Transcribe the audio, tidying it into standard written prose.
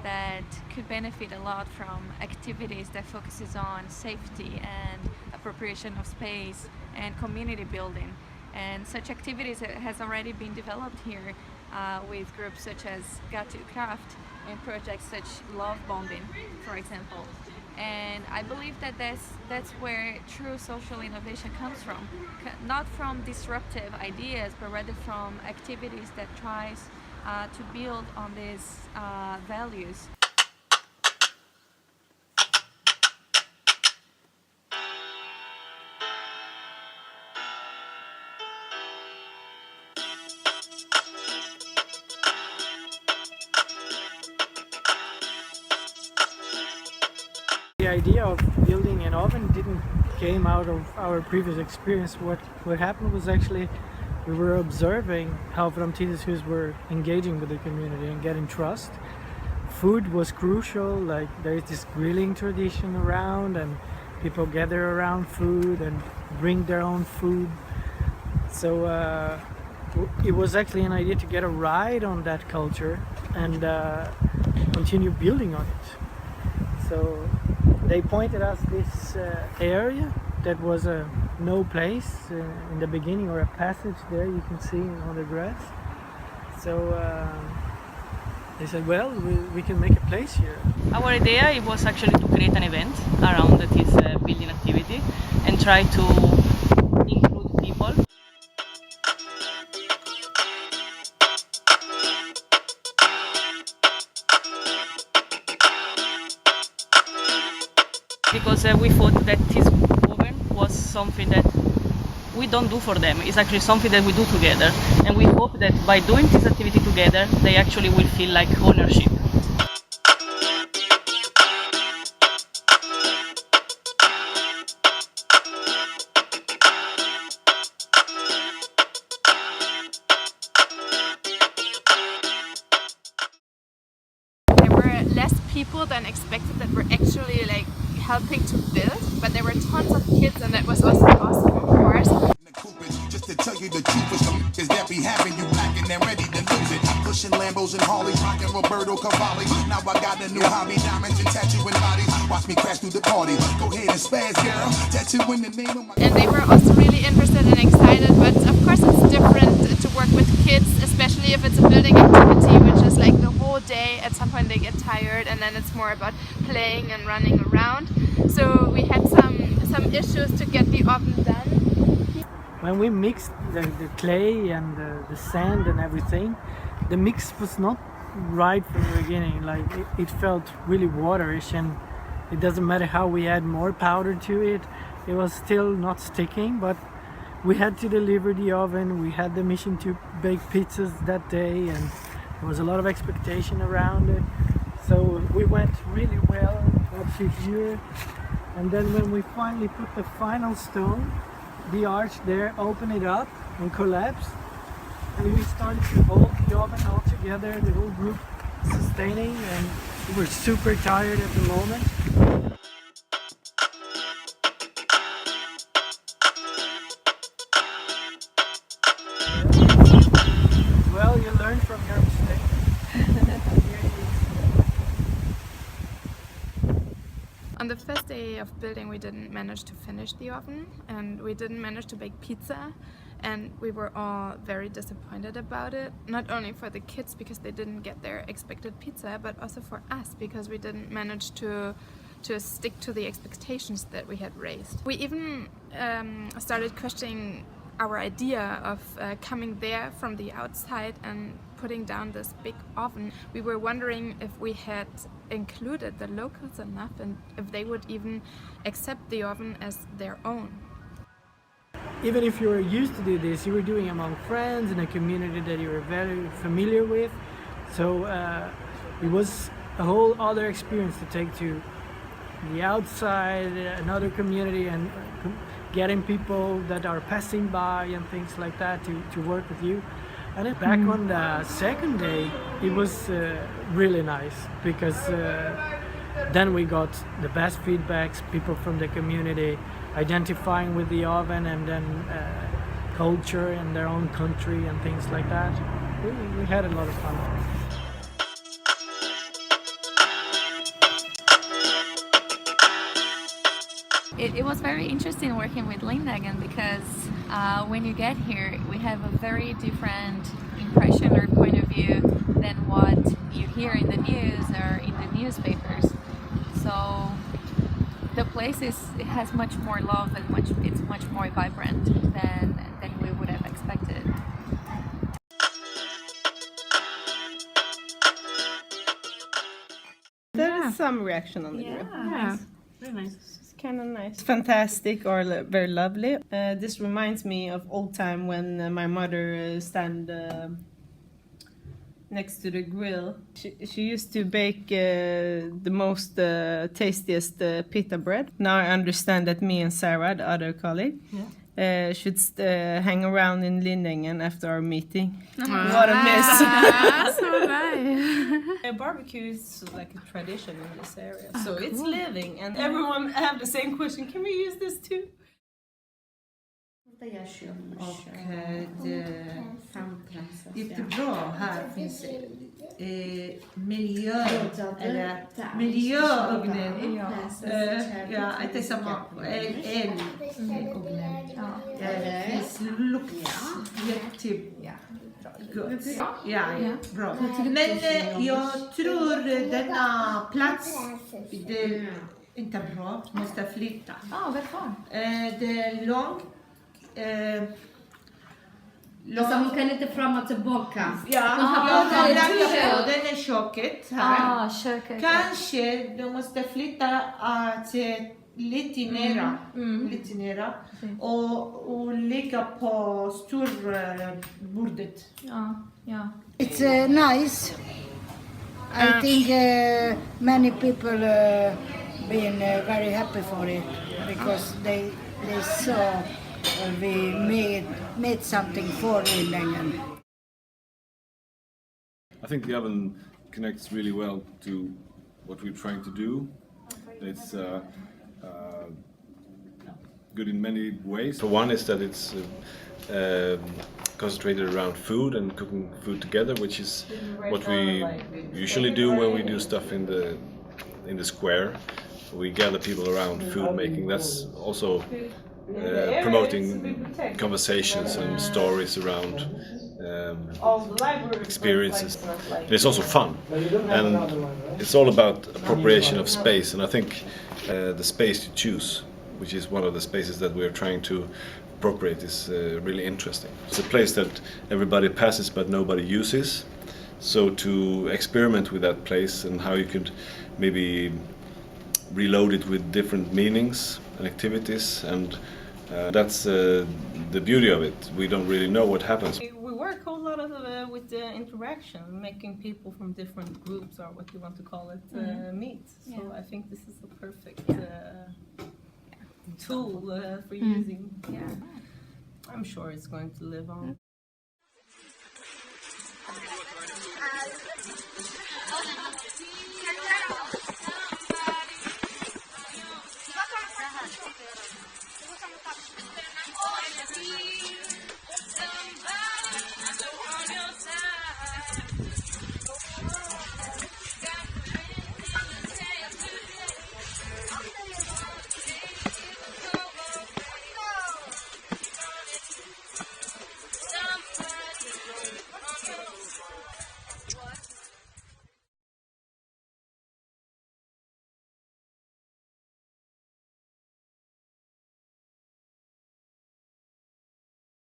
that could benefit a lot from activities that focuses on safety and appropriation of space and community building. And such activities has already been developed here with groups such as Got Craft and projects such Love Bombing, for example. And I believe that that's where true social innovation comes from, not from disruptive ideas, but rather from activities that tries to build on these values. The idea of building an oven didn't came out of our previous experience. What happened was actually we were observing how Framtidenshus were engaging with the community and getting trust. Food was crucial, like there is this grilling tradition around and people gather around food and bring their own food. So it was actually an idea to get a ride on that culture and continue building on it. So they pointed us this area that was a no place in the beginning, or a passage there you can see on the grass. So they said, well, we can make a place here. Our idea it was actually to create an event around this building activity and try to include people. Because we thought that this oven was something that we don't do for them. It's actually something that we do together. And we hope that by doing this activity together, they actually will feel like ownership. There were less people than expected that were actually like helping to build, but there were tons of kids, and that was also awesome, of course. Just to tell you the truth, is that be having you packing and ready to lose it. Pushing Lambos and Harleys, rocking Roberto Cavalli. Now I got a new hobby, diamonds and tattooing bodies. Watch me crash through the party. Go ahead and spaz, girl. Tattoo in the name of my. And they were also really interested and excited, but of course it's different to work with kids, especially if it's a building activity, which is like the whole day. At some point they get tired, and then it's more about playing and running around. So we had some issues to get the oven done. When we mixed the clay and the sand and everything, the mix was not right from the beginning. Like it felt really waterish, and it doesn't matter how we add more powder to it, it was still not sticking. But we had to deliver the oven, we had the mission to bake pizzas that day, and there was a lot of expectation around it. So we went really well, what you hear. And then when we finally put the final stone, the arch there, opened it up and collapsed, and we started to hold the oven all together, the whole group sustaining, and we were super tired at the moment. Well, you learn from your mistakes. On the first day of building, we didn't manage to finish the oven, and we didn't manage to bake pizza, and we were all very disappointed about it. Not only for the kids because they didn't get their expected pizza, but also for us because we didn't manage to stick to the expectations that we had raised. We even started questioning our idea of coming there from the outside and putting down this big oven. We were wondering if we had included the locals enough and if they would even accept the oven as their own. Even if you were used to do this, you were doing among friends in a community that you were very familiar with. So it was a whole other experience to take to the outside, another community, and getting people that are passing by and things like that to work with you. And then back on the second day, it was really nice because then we got the best feedbacks, people from the community identifying with the oven, and then culture in their own country and things like that. We had a lot of fun. It was very interesting working with Lindängen because when you get here, we have a very different impression or point of view than what you hear in the news or in the newspapers. So the place it has much more love and it's much more vibrant than we would have expected. There is some reaction on the group. Yeah. Very nice. It's kind of nice. Fantastic or very lovely. This reminds me of old time when my mother stand next to the grill. She used to bake the most tastiest pita bread. Now I understand that me and Sarah, the other colleague, should hang around in Lindängen after our meeting. What a miss! So nice. Barbecue is like a tradition in this area, so it's living, and everyone have the same question: can we use this too? Och jättebra, här finns miljöugnen. Ja, det är samma ugnen. Det finns lukt, jättegott. Ja, bra. Men jag tror denna plats, det är inte bra, måste flytta. Varför? Det är långt. Så hon kan inte fram och tillbaka. Den är köket här. Köket. Kanske du måste flytta till lite nära. Och ligga på storbordet. Ja. It's nice. I think many people been very happy for it because they saw we made something for Lindängen. I think the oven connects really well to what we're trying to do. It's good in many ways. For one is that it's concentrated around food and cooking food together, which is what we usually do when we do stuff in the square. We gather people around food making. That's also promoting conversations and stories around experiences. And it's also fun, and it's all about appropriation of space. And I think the space you choose, which is one of the spaces that we're trying to appropriate, is really interesting. It's a place that everybody passes but nobody uses. So to experiment with that place and how you could maybe reload it with different meanings and activities, and that's the beauty of it. We don't really know what happens. We work a whole lot with the interaction, making people from different groups, or what you want to call it, meet. So I think this is a perfect tool for using. I'm sure it's going to live on.